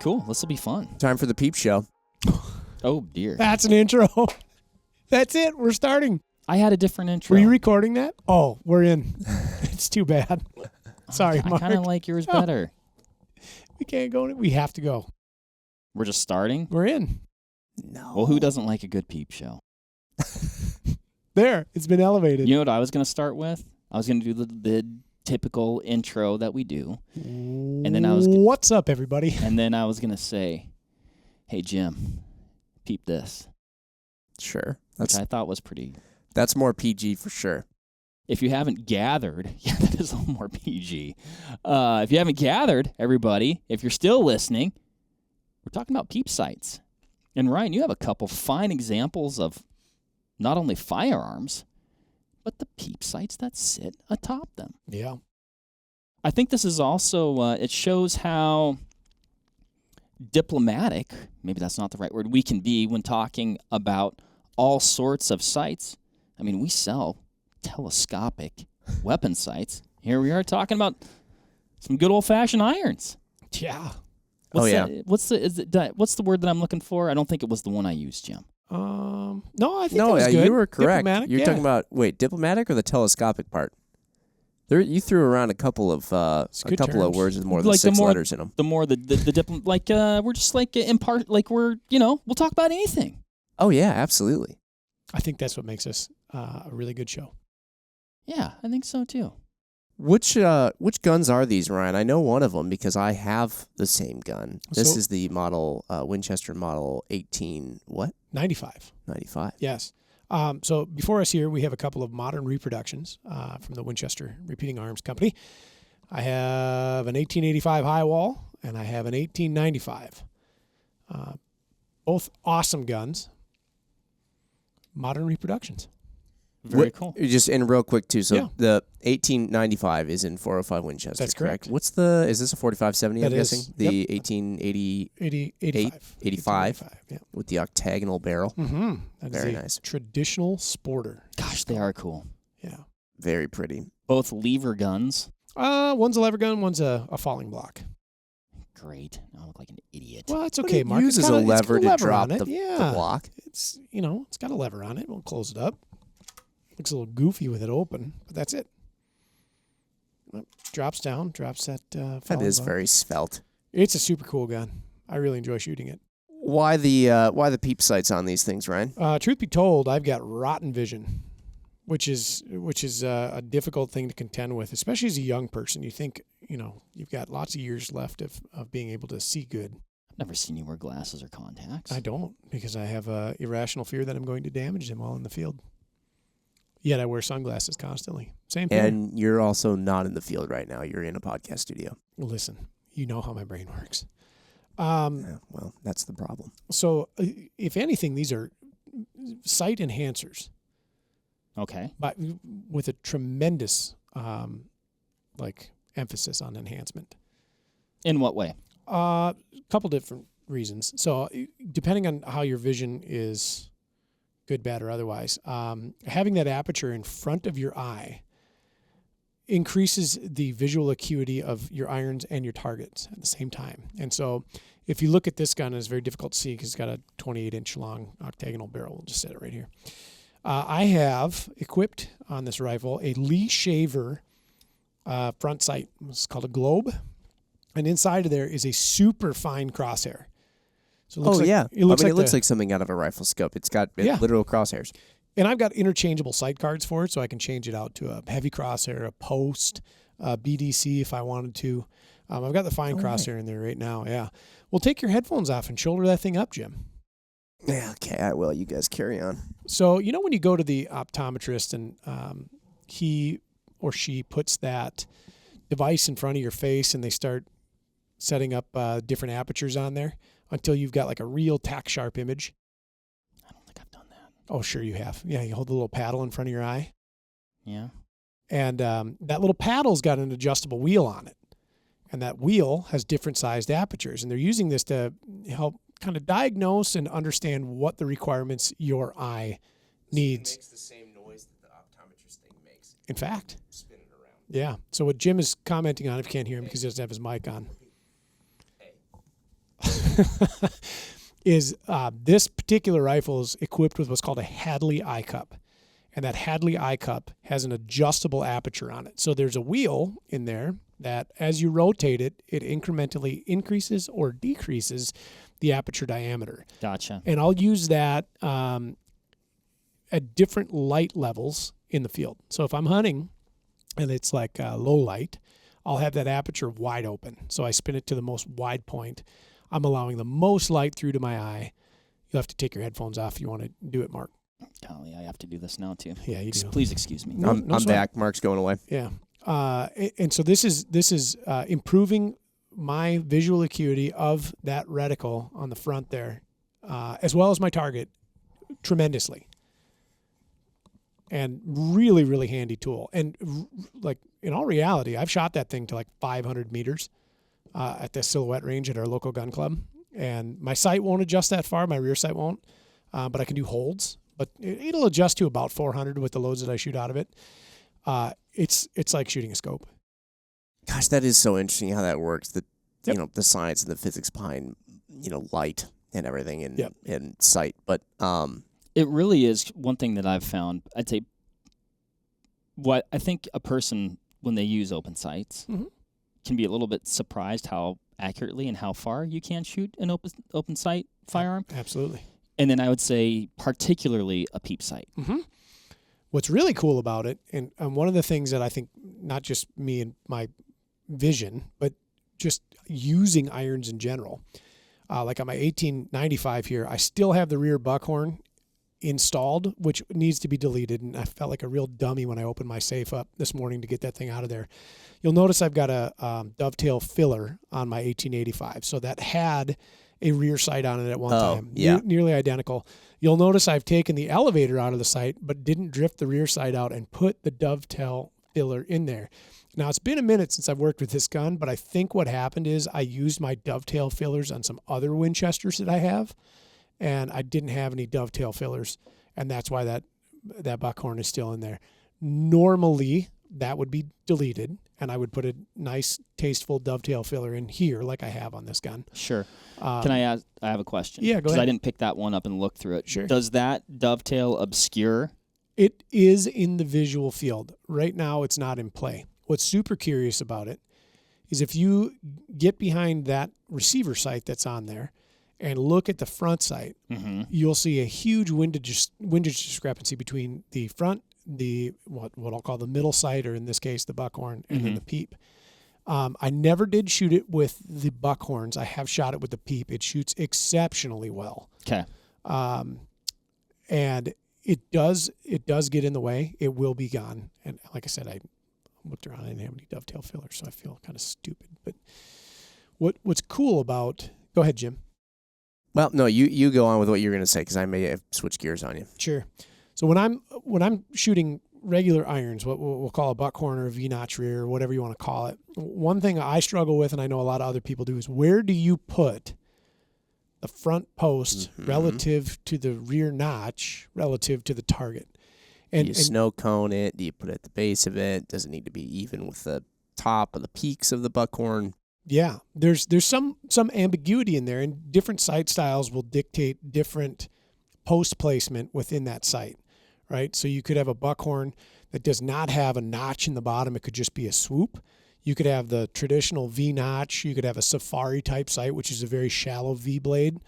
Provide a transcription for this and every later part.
Cool. This will be fun. Time for the Peep Show. Oh, dear. That's an intro. That's it. We're starting. I had a different intro. Were you recording that? Oh, we're in. It's too bad. Sorry, Mark. I kind of like yours better. We can't go. We have to go. We're just starting? We're in. No. Well, who doesn't like a good Peep Show? There. It's been elevated. You know what I was going to start with? I was going to do the typical intro that we do. And then What's up, everybody? And then I was going to say, hey, Jim, peep this. Sure. Which I thought was pretty... That's more PG for sure. If you haven't gathered, yeah, that is a little more PG. If you haven't gathered, everybody, if you're still listening, we're talking about peep sights. And Ryan, you have a couple fine examples of not only firearms, but the peep sights that sit atop them. Yeah. I think this is also, it shows how diplomatic, maybe that's not the right word, we can be when talking about all sorts of sights. I mean, we sell telescopic weapon sights. Here we are talking about some good old-fashioned irons. Yeah. What's the word that I'm looking for? I don't think it was the one I used, Jim. No, I think that was good. You were correct. Diplomatic, You're talking about diplomatic or the telescopic part? There, you threw around a couple of words with more than six letters in them. We're just like we'll talk about anything. Oh yeah, absolutely. I think that's what makes us a really good show. Yeah, I think so too. Which guns are these, Ryan? I know one of them because I have the same gun. This is the model Winchester model 95. 95. Yes. So before us here, we have a couple of modern reproductions from the Winchester Repeating Arms Company. I have an 1885 high wall, and I have an 1895. Both awesome guns. Modern reproductions. Very cool. Just in real quick too. So the 1895 is in 405 Winchester. That's correct. Is this a 4570? I'm guessing the 85. Yeah. With the octagonal barrel. Mm-hmm. Very nice. Traditional sporter. Gosh, they are cool. Yeah. Very pretty. Both lever guns. One's a lever gun. One's a falling block. Great. I look like an idiot. Well, it's okay, Mark. It uses a lever to drop the Yeah. block. It's got a lever on it. We'll close it up. Looks a little goofy with it open, but that's it. Drops down, drops that. That is very svelte. It's a super cool gun. I really enjoy shooting it. Why the peep sights on these things, Ryan? Truth be told, I've got rotten vision, which is a difficult thing to contend with, especially as a young person. You think you've got lots of years left of being able to see good. I've never seen you wear glasses or contacts. I don't, because I have a irrational fear that I'm going to damage them while in the field. Yet I wear sunglasses constantly. Same thing. And you're also not in the field right now. You're in a podcast studio. Listen, you know how my brain works. Well, that's the problem. So, if anything, these are sight enhancers. Okay. But with a tremendous emphasis on enhancement. In what way? A couple different reasons. So, depending on how your vision is, good, bad, or otherwise, having that aperture in front of your eye increases the visual acuity of your irons and your targets at the same time. And so if you look at this gun, it's very difficult to see because it's got a 28-inch long octagonal barrel. We'll just set it right here. I have equipped on this rifle a Lee Shaver front sight. It's called a Globe. And inside of there is a super fine crosshair. So it looks like something out of a rifle scope. It's got literal crosshairs. And I've got interchangeable sight cards for it, so I can change it out to a heavy crosshair, a post, a BDC if I wanted to. I've got the fine crosshair in there right now, yeah. Well, take your headphones off and shoulder that thing up, Jim. Yeah, okay, I will. You guys carry on. So, when you go to the optometrist and he or she puts that device in front of your face and they start setting up different apertures on there, until you've got like a real tack sharp image. I don't think I've done that. Oh, sure you have. Yeah, you hold the little paddle in front of your eye. Yeah. And that little paddle's got an adjustable wheel on it. And that wheel has different sized apertures. And they're using this to help kind of diagnose and understand what the requirements your eye needs. It makes the same noise that the optometrist thing makes. In fact. Spin it around. Yeah. So what Jim is commenting on, if you can't hear him because he doesn't have his mic on. is this particular rifle is equipped with what's called a Hadley eye cup. And that Hadley eye cup has an adjustable aperture on it. So there's a wheel in there that as you rotate it, it incrementally increases or decreases the aperture diameter. Gotcha. And I'll use that at different light levels in the field. So if I'm hunting and it's like low light, I'll have that aperture wide open. So I spin it to the most wide point. I'm allowing the most light through to my eye. You'll have to take your headphones off if you want to do it, Mark. Golly, I have to do this now too. Yeah, you do. Please excuse me. I'm back. Mark's going away. Yeah. And so this is improving my visual acuity of that reticle on the front there, as well as my target, tremendously. And really, really handy tool. And like in all reality, I've shot that thing to like 500 meters at the silhouette range at our local gun club. And my sight won't adjust that far. My rear sight won't, but I can do holds. But it'll adjust to about 400 with the loads that I shoot out of it. It's like shooting a scope. Gosh, that is so interesting how that works. The the science and the physics behind light and everything and sight. But it really is one thing that I've found. I'd say what I think a person when they use open sights can be a little bit surprised how accurately and how far you can shoot an open sight firearm. Absolutely. And then I would say particularly a peep sight. Mm-hmm. What's really cool about it, and one of the things that I think not just me and my vision, but just using irons in general, like on my 1895 here, I still have the rear buckhorn installed, which needs to be deleted. And I felt like a real dummy when I opened my safe up this morning to get that thing out of there. You'll notice I've got a dovetail filler on my 1885. So that had a rear sight on it at one time, nearly identical. You'll notice I've taken the elevator out of the sight, but didn't drift the rear sight out and put the dovetail filler in there. Now, it's been a minute since I've worked with this gun, but I think what happened is I used my dovetail fillers on some other Winchesters that I have, and I didn't have any dovetail fillers, and that's why that buckhorn is still in there. Normally, that would be deleted, and I would put a nice, tasteful dovetail filler in here like I have on this gun. Sure. Can I ask? I have a question. Yeah, go ahead. Because I didn't pick that one up and look through it. Sure. Does that dovetail obscure? It is in the visual field. Right now, it's not in play. What's super curious about it is if you get behind that receiver sight that's on there and look at the front sight, you'll see a huge windage discrepancy between the front, what I'll call the middle sight, or in this case, the buckhorn, and then the peep. I never did shoot it with the buckhorns. I have shot it with the peep. It shoots exceptionally well. Okay. And it does get in the way. It will be gone. And like I said, I looked around. I didn't have any dovetail fillers, so I feel kind of stupid. But what's cool about... Go ahead, Jim. Well, no, you go on with what you're going to say, because I may have switched gears on you. Sure. So when I'm shooting regular irons, what we'll call a buckhorn or a V-notch rear, or whatever you want to call it, one thing I struggle with, and I know a lot of other people do, is where do you put the front post relative to the rear notch, relative to the target? And do you snow cone it? Do you put it at the base of it? Does it need to be even with the top of the peaks of the buckhorn? Yeah, there's some ambiguity in there, and different sight styles will dictate different post placement within that sight, right? So you could have a buckhorn that does not have a notch in the bottom. It could just be a swoop. You could have the traditional V notch. You could have a safari type sight, which is a very shallow V blade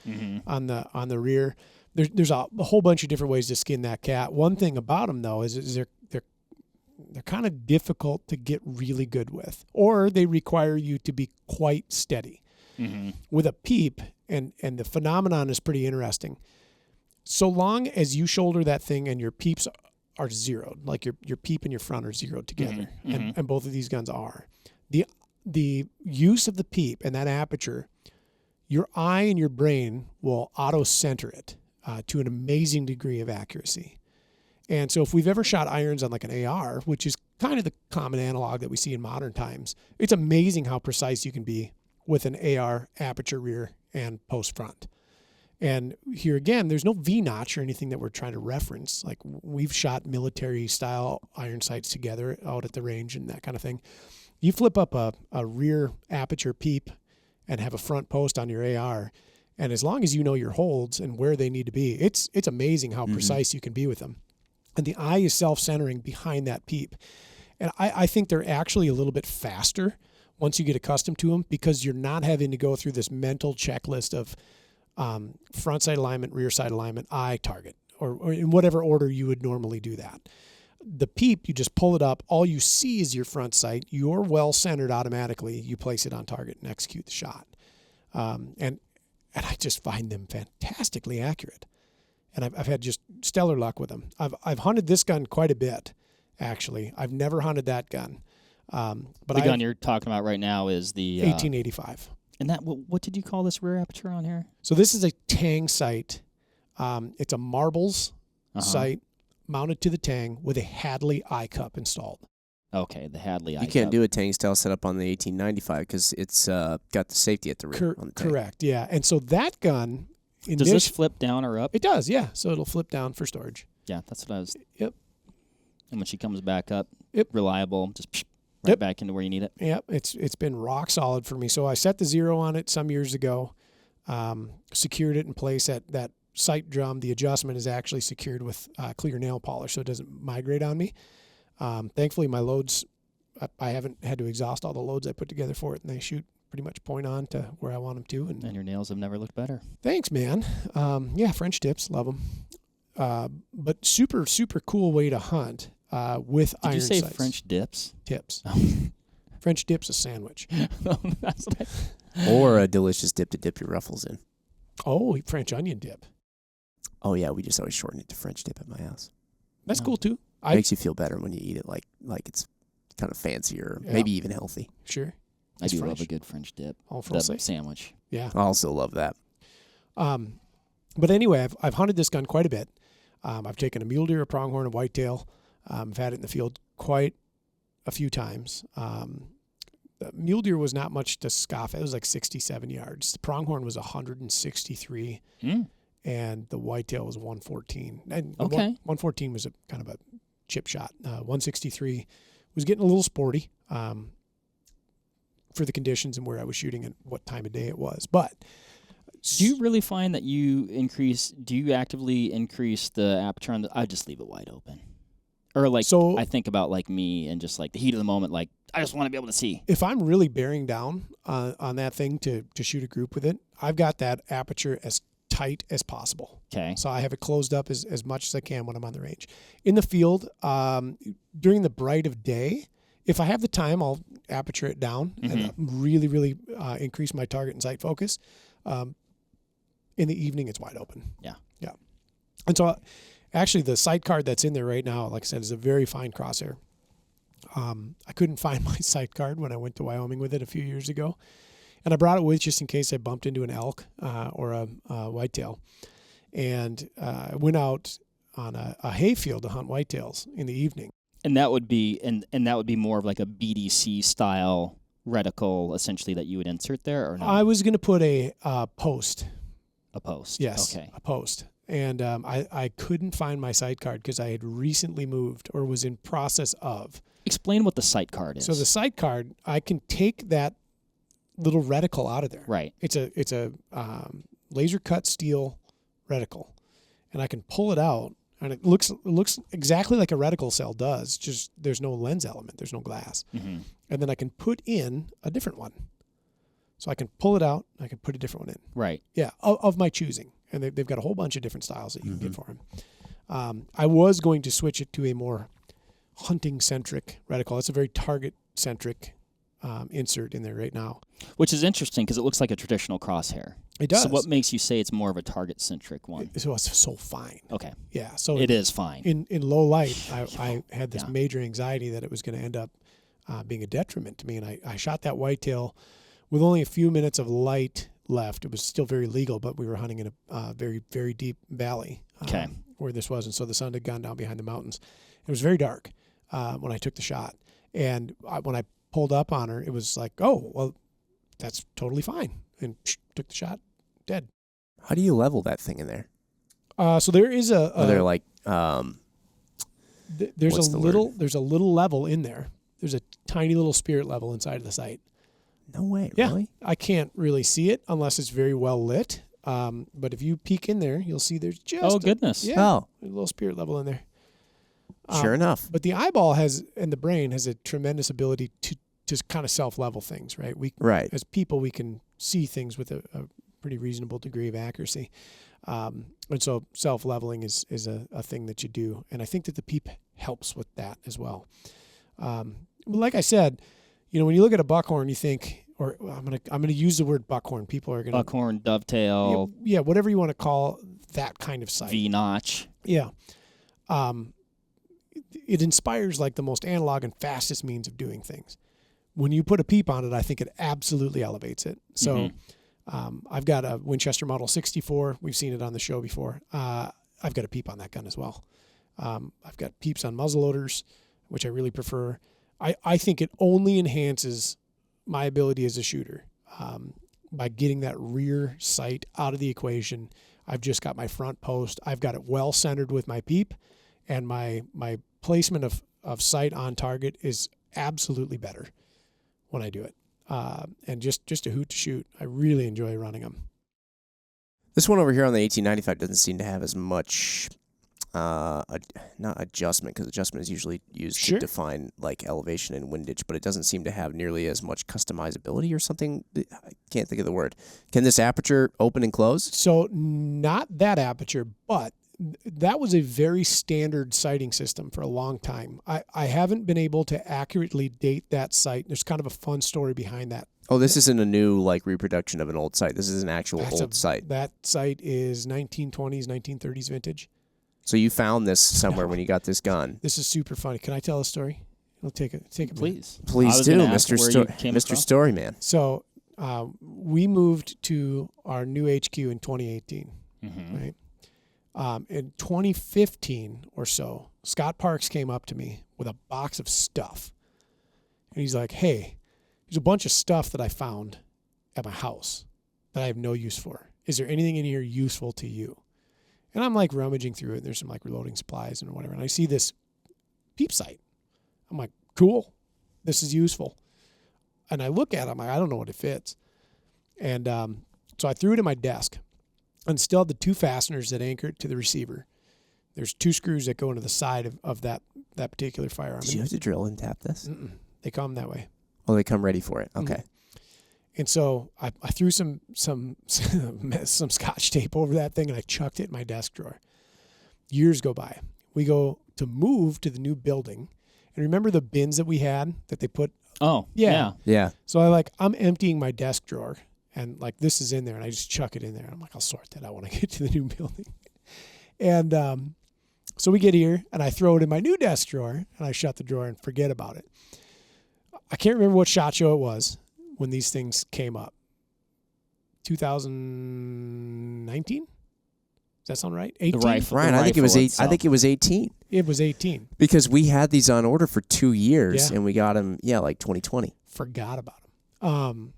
on the rear. There's a whole bunch of different ways to skin that cat. One thing about them, though, is they're kind of difficult to get really good with, or they require you to be quite steady. With a peep, and the phenomenon is pretty interesting. So long as you shoulder that thing and your peeps are zeroed, like your peep and your front are zeroed together, and both of these guns are, the use of the peep and that aperture, your eye and your brain will auto-center it to an amazing degree of accuracy. And so if we've ever shot irons on like an AR, which is kind of the common analog that we see in modern times, it's amazing how precise you can be with an AR aperture rear and post front. And here again, there's no V-notch or anything that we're trying to reference. Like, we've shot military-style iron sights together out at the range and that kind of thing. You flip up a rear aperture peep and have a front post on your AR, And as long as you know your holds and where they need to be, it's amazing how precise you can be with them. And the eye is self-centering behind that peep. And I think they're actually a little bit faster once you get accustomed to them, because you're not having to go through this mental checklist of front sight alignment, rear sight alignment, eye, target, or in whatever order you would normally do that. The Peep, you just pull it up. All you see is your front sight. You're well centered automatically. You place it on target and execute the shot. And I just find them fantastically accurate. And I've had just stellar luck with them. I've hunted this gun quite a bit, actually. I've never hunted that gun. But the gun you're talking about right now is the 1885. And that what did you call this rear aperture on here? So this is a Tang sight. It's a marbles sight mounted to the Tang with a Hadley eye cup installed. Okay, the Hadley eye cup. You can't do a Tang style setup on the 1895 because it's got the safety at the rear on the Tang. Correct, yeah. And so that gun... Does this flip down or up? It does, yeah. So it'll flip down for storage. Yeah, that's what I was... Yep. And when she comes back up, yep, reliable, just right back into where you need it. Yep, it's been rock solid for me. So I set the 0 on it some years ago, secured it in place at that sight drum. The adjustment is actually secured with clear nail polish so it doesn't migrate on me. Thankfully, my loads, I haven't had to exhaust all the loads I put together for it, and they shoot pretty much point on to where I want them to. And your nails have never looked better. Thanks, man. Yeah, French tips, love them. But super, super cool way to hunt with iron sights. Did you say French dips? Tips. French dip's a sandwich. That's what Or a delicious dip to dip your ruffles in. Oh, French onion dip. Oh, yeah, we just always shorten it to French dip at my house. That's cool, too. Makes you feel better when you eat it like it's kind of fancier, maybe even healthy. Sure. I do love a good French dip. All sandwich. Yeah. I also love that. But anyway, I've hunted this gun quite a bit. I've taken a mule deer, a pronghorn, a whitetail. I've had it in the field quite a few times. The mule deer was not much to scoff at. It was like 67 yards. The pronghorn was 163, and the whitetail was 114. And 114 was a kind of a chip shot. 163 was getting a little sporty for the conditions and where I was shooting and what time of day it was. But do you really find that do you actively increase the aperture on I just leave it wide open? Or I think about like me and just like the heat of the moment, like I just want to be able to see. If I'm really bearing down on that thing to shoot a group with it, I've got that aperture as tight as possible. Okay. So I have it closed up as much as I can when I'm on the range. In the field, during the bright of day, if I have the time, I'll aperture it down and really, really increase my target and sight focus. In the evening, it's wide open. Yeah. Yeah. And so actually the sight card that's in there right now, like I said, is a very fine crosshair. I couldn't find my sight card when I went to Wyoming with it a few years ago. And I brought it with just in case I bumped into an elk or a whitetail. And I went out on a hayfield to hunt whitetails in the evening. And that would be and that would be more of like a BDC style reticle, essentially, that you would insert there, or no? I was going to put a post. A post. Yes. Okay. A post. And I couldn't find my sight card because I had recently moved or was in process of. Explain what the sight card is. So the sight card, I can take that little reticle out of there. Right. It's a laser cut steel reticle, and I can pull it out, and it looks exactly like a reticle cell does. Just there's no lens element, there's no glass, and then I can put in a different one. So I can pull it out, I can put a different one in. Right. Yeah, of my choosing, and they've got a whole bunch of different styles that you can get for them. I was going to switch it to a more hunting-centric reticle. It's a very target-centric insert in there right now. Which is interesting because it looks like a traditional crosshair. It does. So what makes you say it's more of a target-centric one? So it's so fine. Okay. Yeah. So it is fine. In low light, I had this major anxiety that it was going to end up being a detriment to me. And I shot that whitetail with only a few minutes of light left. It was still very legal, but we were hunting in a very, very deep valley where this was. And so the sun had gone down behind the mountains. It was very dark when I took the shot. And when I pulled up on her, it was like, oh, well, that's totally fine. And took the shot, dead. How do you level that thing in there? So there is Are there like there's a little level in there. There's a tiny little spirit level inside of the sight. No way, Yeah, really? I can't really see it unless it's very well lit. But if you peek in there, you'll see there's just goodness. a little spirit level in there. Sure enough. But the eyeball and the brain has a tremendous ability to just kind of self-level things, right? As people, we can see things with a pretty reasonable degree of accuracy. And so self-leveling is a thing that you do. And I think that the Peep helps with that as well. Like I said, when you look at a buckhorn, you think, or I'm gonna use the word buckhorn. People are gonna buckhorn, dovetail, whatever you want to call that kind of sight. V-notch. Yeah. It inspires like the most analog and fastest means of doing things. When you put a Peep on it, I think it absolutely elevates it. So I've got a Winchester Model 64. We've seen it on the show before. I've got a Peep on that gun as well. I've got Peeps on muzzleloaders, which I really prefer. I think it only enhances my ability as a shooter by getting that rear sight out of the equation. I've just got my front post. I've got it well centered with my Peep, and my placement of sight on target is absolutely better when I do it. And just a hoot to shoot. I really enjoy running them. This one over here on the 1895 doesn't seem to have as much, not adjustment, because adjustment is usually used to define like elevation and windage, but it doesn't seem to have nearly as much customizability or something. I can't think of the word. Can this aperture open and close? So not that aperture, but that was a very standard sighting system for a long time. I haven't been able to accurately date that sight. There's kind of a fun story behind that. Oh, this isn't a new like reproduction of an old sight. This is an actual old sight. That sight is 1920s, 1930s vintage. So you found this somewhere when you got this gun. This is super funny. Can I tell a story? It'll take a Please. Please do, Mr. Storyman. So we moved to our new HQ in 2018, right? In 2015 or so, Scott Parks came up to me with a box of stuff. And he's like, hey, there's a bunch of stuff that I found at my house that I have no use for. Is there anything in here useful to you? And I'm like rummaging through it. And there's some like reloading supplies and whatever. And I see this Peep sight. I'm like, cool. This is useful. And I look at it. I'm like, I don't know what it fits. And so I threw it in my desk. And still had the two fasteners that anchor it to the receiver. There's two screws that go into the side of that particular firearm. Did you have to drill and tap this? They come that way. Oh, they come ready for it. Okay. And so I threw some Scotch tape over that thing, and I chucked it in my desk drawer. Years go by. We go to move to the new building. And remember the bins that we had that they put? Oh, yeah. So I'm emptying my desk drawer. And like this is in there, and I just chuck it in there. I'm like, I'll sort that out when I get to the new building. And so we get here, and I throw it in my new desk drawer, and I shut the drawer and forget about it. I can't remember what SHOT Show it was when these things came up. 2019? Does that sound right? 18? The rifle. Right. I think it was 8. I think it was 18. It was 18 because we had these on order for 2 years, and we got them. Yeah, like 2020. Forgot about them.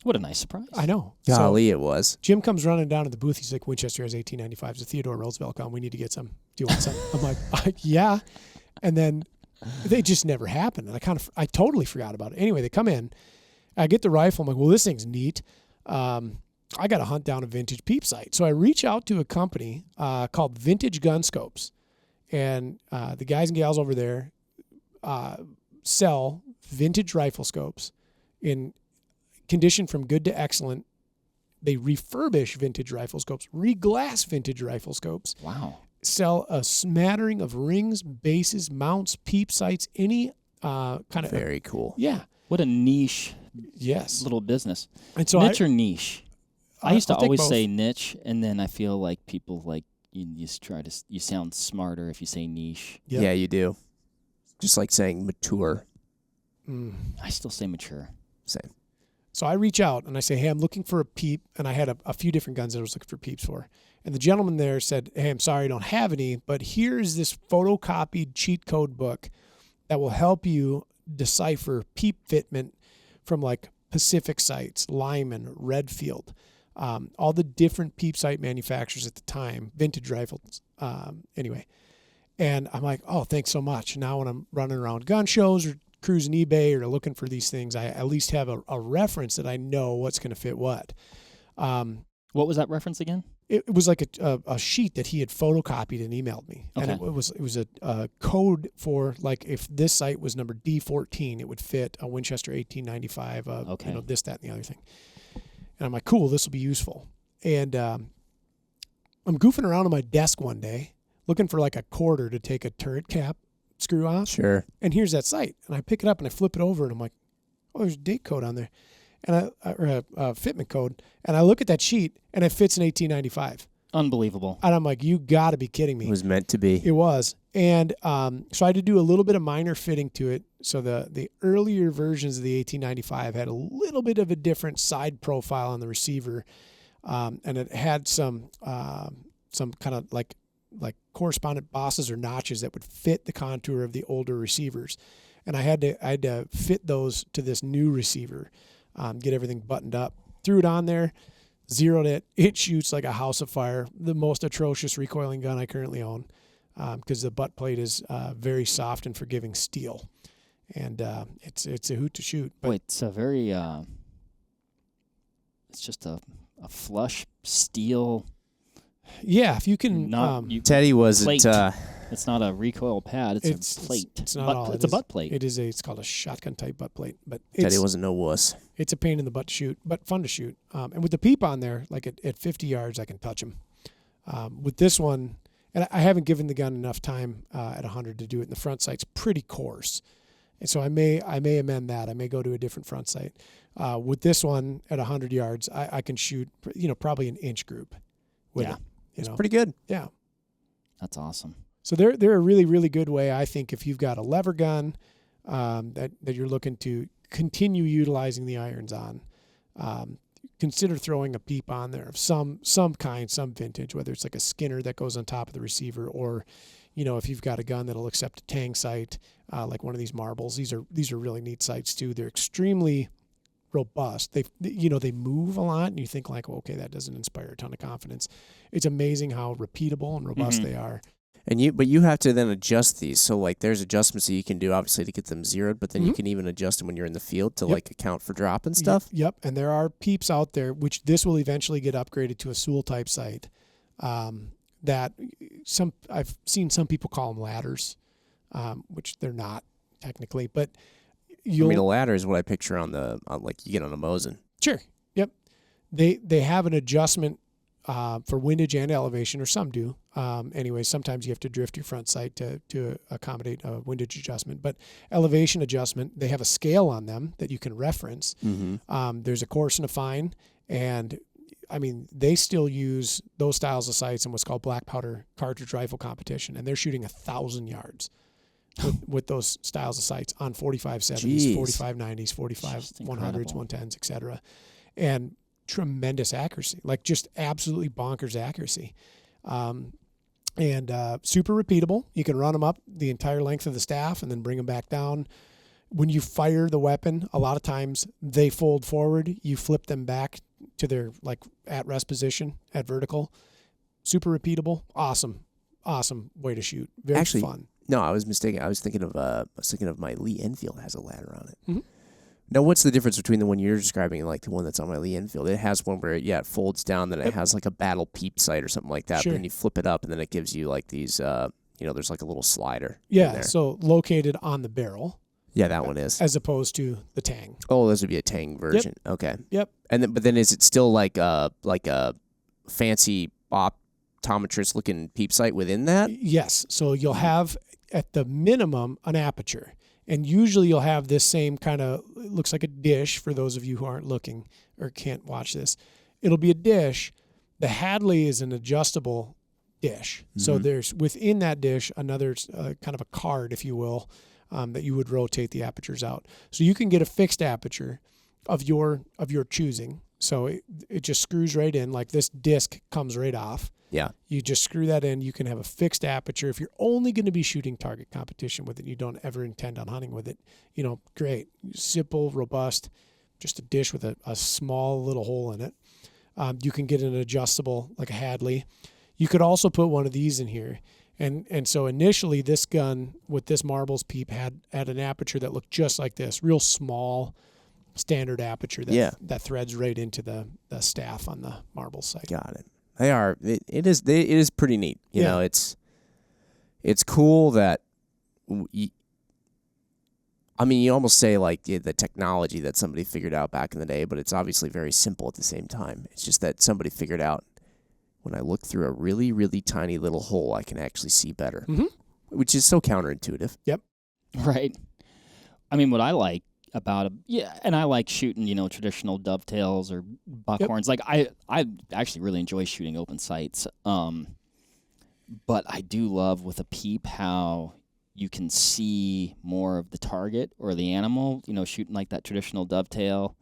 What a nice surprise. I know. Golly, so, it was. Jim comes running down to the booth. He's like, Winchester has 1895s. The Theodore Roosevelt gun. We need to get some. Do you want some? I'm like, yeah. And then they just never happened. And I totally forgot about it. Anyway, they come in. I get the rifle. I'm like, well, this thing's neat. I got to hunt down a vintage Peep sight. So I reach out to a company called Vintage Gun Scopes. And the guys and gals over there sell vintage rifle scopes in condition from good to excellent. They refurbish vintage rifle scopes, reglass vintage rifle scopes. Wow. Sell a smattering of rings, bases, mounts, Peep sights, any kind of. Very cool. Yeah. What a niche little business. And so niche or niche? I used to always both. say niche, and then I feel like people like you sound smarter if you say niche. Yep. Yeah, you do. Just like saying mature. I still say mature. Same. So I reach out and I say, hey, I'm looking for a Peep. And I had a few different guns that I was looking for Peeps for. And the gentleman there said, hey, I'm sorry I don't have any, but here's this photocopied cheat code book that will help you decipher Peep fitment from like Pacific Sights, Lyman, Redfield, all the different Peep sight manufacturers at the time, vintage rifles. Anyway. And I'm like, oh, thanks so much. Now when I'm running around gun shows or cruising eBay or looking for these things, I at least have a reference that I know what's going to fit what. What was that reference again? It was like a sheet that he had photocopied and emailed me, and it was a code for, like, if this sight was number D14, it would fit a Winchester 1895, this, that, and the other thing. And I'm like, cool, this will be useful. And I'm goofing around on my desk one day, looking for like a quarter to take a turret cap screw off. Sure. And here's that sight, and I pick it up and I flip it over, and I'm like, oh, there's a date code on there. And or a Fitment code, and I look at that sheet, and it fits an 1895. Unbelievable. And I'm like, you got to be kidding me. It was meant to be. It was. And so I had to do a little bit of minor fitting to it. So the earlier versions of the 1895 had a little bit of a different side profile on the receiver, and it had some kind of like correspondent bosses or notches that would fit the contour of the older receivers. And I had to fit those to this new receiver. Get everything buttoned up, threw it on there, zeroed it. It shoots like a house of fire. The most atrocious recoiling gun I currently own, because the butt plate is very soft and forgiving steel, and it's a hoot to shoot. But it's a very it's just a flush steel. Yeah, if you can. Teddy wasn't. Plate. It's not a recoil pad. It's a plate. It's not all. It's a butt plate. It's called a shotgun type butt plate. But Teddy wasn't no wuss. It's a pain in the butt to shoot, but fun to shoot. And with the Peep on there, like at 50 yards, I can touch him. With this one, and I haven't given the gun enough time at 100 to do it. And the front sight's pretty coarse, and so I may amend that. I may go to a different front sight. With this one at 100 yards, I can shoot probably an inch group with it. It's pretty good. Yeah, that's awesome. So they're a really, really good way, I think, if you've got a lever gun that you're looking to continue utilizing the irons on. Consider throwing a Peep on there of some kind, some vintage, whether it's like a Skinner that goes on top of the receiver, or if you've got a gun that'll accept a Tang sight, like one of these marbles. These are really neat sights too. They're extremely robust. They move a lot, and you think like, well, okay, that doesn't inspire a ton of confidence. It's amazing how repeatable and robust they are. But you have to then adjust these. So like there's adjustments that you can do obviously to get them zeroed, but then you can even adjust them when you're in the field to like account for drop and stuff. Yep. And there are Peeps out there, which this will eventually get upgraded to a Sewell type sight. That I've seen some people call them ladders, which they're not technically, but a ladder is what I picture on like you get on a Mosin. Sure. Yep. They have an adjustment for windage and elevation, or some do. Anyway, sometimes you have to drift your front sight to accommodate a windage adjustment. But elevation adjustment, they have a scale on them that you can reference. Mm-hmm. There's a coarse and a fine, and they still use those styles of sights in what's called black powder cartridge rifle competition, and they're shooting 1,000 yards with those styles of sights on 45-70s, 45-90s, 45-100s, 110s, etc. And tremendous accuracy, like just absolutely bonkers accuracy. And super repeatable. You can run them up the entire length of the staff and then bring them back down. When you fire the weapon, a lot of times they fold forward. You flip them back to their like at rest position at vertical. Super repeatable. Awesome way to shoot. Very fun. No, I was mistaken. I was thinking of my Lee Enfield has a ladder on it. Mm-hmm. Now, what's the difference between the one you're describing and like the one that's on my Lee Enfield? It has one where it folds down, then it has like a battle Peep sight or something like that. Sure. But then you flip it up, and then it gives you like these. There's like a little slider. Yeah. In there. So located on the barrel. Yeah, that one is. As opposed to the Tang. Oh, this would be a Tang version. Yep. Okay. Yep. But then is it still like a fancy optometrist looking Peep sight within that? Yes. So you'll have at the minimum an aperture. And usually you'll have this same kind of, looks like a dish for those of you who aren't looking or can't watch this. It'll be a dish. The Hadley is an adjustable dish. Mm-hmm. So there's within that dish another kind of a card, if you will, that you would rotate the apertures out. So you can get a fixed aperture of your choosing. So it just screws right in, like this disc comes right off. Yeah. You just screw that in. You can have a fixed aperture. If you're only going to be shooting target competition with it, you don't ever intend on hunting with it, great. Simple, robust, just a dish with a small little hole in it. You can get an adjustable, like a Hadley. You could also put one of these in here. And so initially this gun with this Marbles Peep had an aperture that looked just like this, real small, standard Aperture that threads right into the staff on the marble sight. Got it. They are. It is pretty neat. You know, it's cool that. You almost say like the technology that somebody figured out back in the day, but it's obviously very simple at the same time. It's just that somebody figured out when I look through a really, really tiny little hole, I can actually see better, which is so counterintuitive. Yep. Right. I mean, what I like about and I like shooting, traditional dovetails or buckhorns. Like I actually really enjoy shooting open sights. But I do love with a Peep how you can see more of the target or the animal, shooting like that traditional dovetail.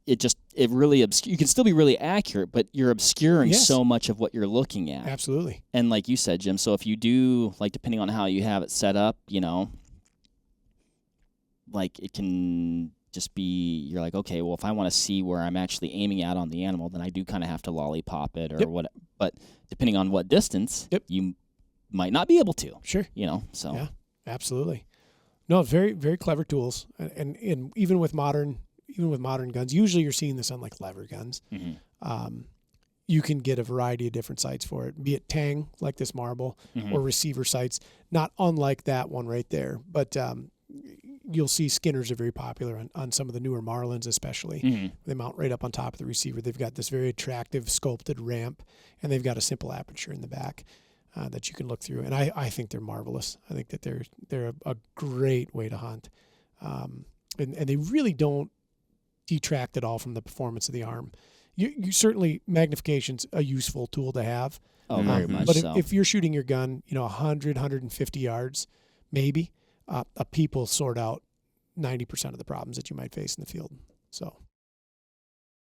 It really, you can still be really accurate, but you're obscuring so much of what you're looking at. Absolutely. And like you said, Jim, so if you do, like, depending on how you have it set up, like it can just be, you're like, okay, well, if I want to see where I'm actually aiming at on the animal, then I do kind of have to lollipop it or what. But depending on what distance, you might not be able to. Sure. So. Yeah, absolutely. No, very, very clever tools. And even with modern guns, usually you're seeing this on like lever guns. Mm-hmm. You can get a variety of different sights for it, be it Tang, like this marble, or receiver sights, not unlike that one right there. But you'll see Skinners are very popular on some of the newer Marlins especially. Mm-hmm. They mount right up on top of the receiver. They've got this very attractive sculpted ramp, and they've got a simple aperture in the back that you can look through. And I think they're marvelous. I think that they're a great way to hunt. And they really don't detract at all from the performance of the arm. You certainly, magnification's a useful tool to have. Oh, very much but so. if you're shooting your gun, 100, 150 yards, maybe, a Peep will sort out 90% of the problems that you might face in the field. So,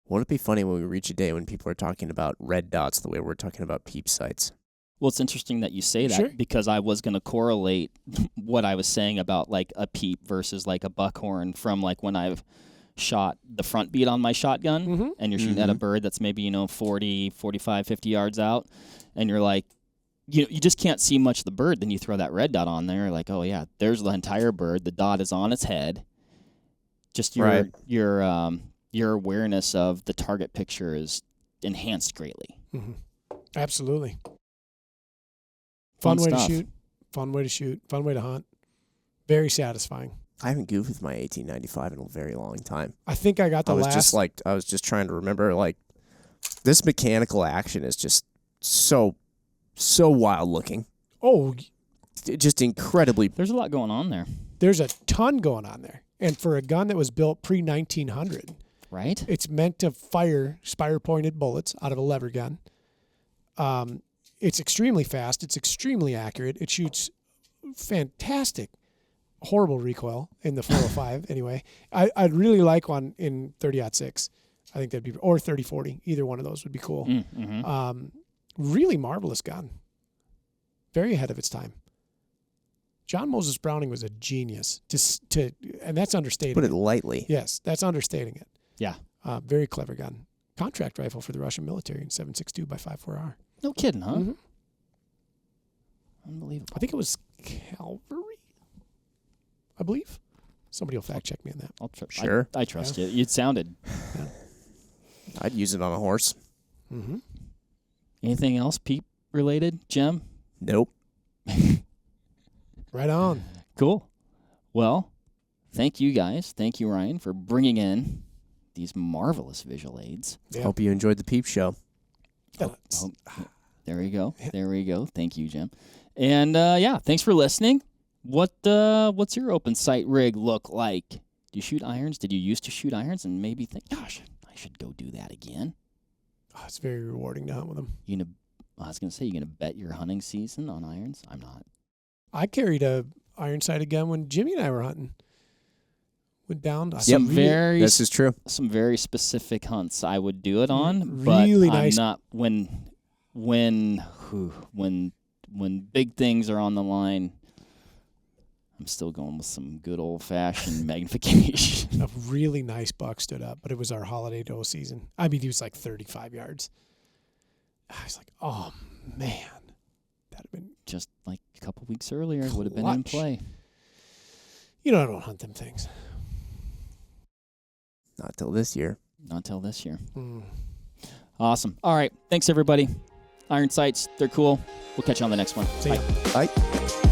won't it be funny when we reach a day when people are talking about red dots the way we're talking about Peep sights? Well, it's interesting that you say that because I was going to correlate what I was saying about like a Peep versus like a buckhorn from like when I've shot the front bead on my shotgun and you're shooting at a bird that's maybe, 40, 45, 50 yards out, and you're like, you just can't see much of the bird. Then you throw that red dot on there, like, oh yeah, there's the entire bird. The dot is on its head. Just your awareness of the target picture is enhanced greatly. Mm-hmm. Absolutely. Fun way to shoot. Fun way to shoot. Fun way to hunt. Very satisfying. I haven't goofed with my 1895 in a very long time. I think I got the last. I was just trying to remember, like, this mechanical action is just so wild looking. Oh, just incredibly. There's a lot going on there. There's a ton going on there. And for a gun that was built pre-1900, right? It's meant to fire spire-pointed bullets out of a lever gun. It's extremely fast. It's extremely accurate. It shoots fantastic. Horrible recoil in the 405 anyway. I'd really like one in 30-06. I think that'd be, or 30-40. Either one of those would be cool. Mm-hmm. Really marvelous gun. Very ahead of its time. John Moses Browning was a genius and that's understating Put it lightly. Yes, that's understating it. Yeah. Very clever gun. Contract rifle for the Russian military in 7.62 by 5.4R. No kidding, huh? Mm-hmm. Unbelievable. I think it was cavalry, I believe. Somebody will fact check me on that. Sure. I trust you. It sounded. Yeah. I'd use it on a horse. Mm-hmm. Anything else Peep related, Jim? Nope. Right on. Cool. Well, thank you guys. Thank you, Ryan, for bringing in these marvelous visual aids. Yeah. Hope you enjoyed the Peep show. There we go. There we go. Thank you, Jim. And thanks for listening. What's your open sight rig look like? Do you shoot irons? Did you used to shoot irons and maybe think, gosh, I should go do that again? Oh, it's very rewarding to hunt with them. I was going to say, you going to bet your hunting season on irons? I'm not. I carried a iron-sighted gun when Jimmy and I were hunting. Went down. This is true. Some very specific hunts I would do it on, really but nice. I'm not when big things are on the line. I'm still going with some good old-fashioned magnification. A really nice buck stood up, but it was our holiday doe season. I mean, he was like 35 yards. I was like, oh, man. That'd have been just like a couple weeks earlier. Would have been in play. I don't hunt them things. Not till this year. Not till this year. Awesome. All right. Thanks, everybody. Iron sights, they're cool. We'll catch you on the next one. See ya. Bye.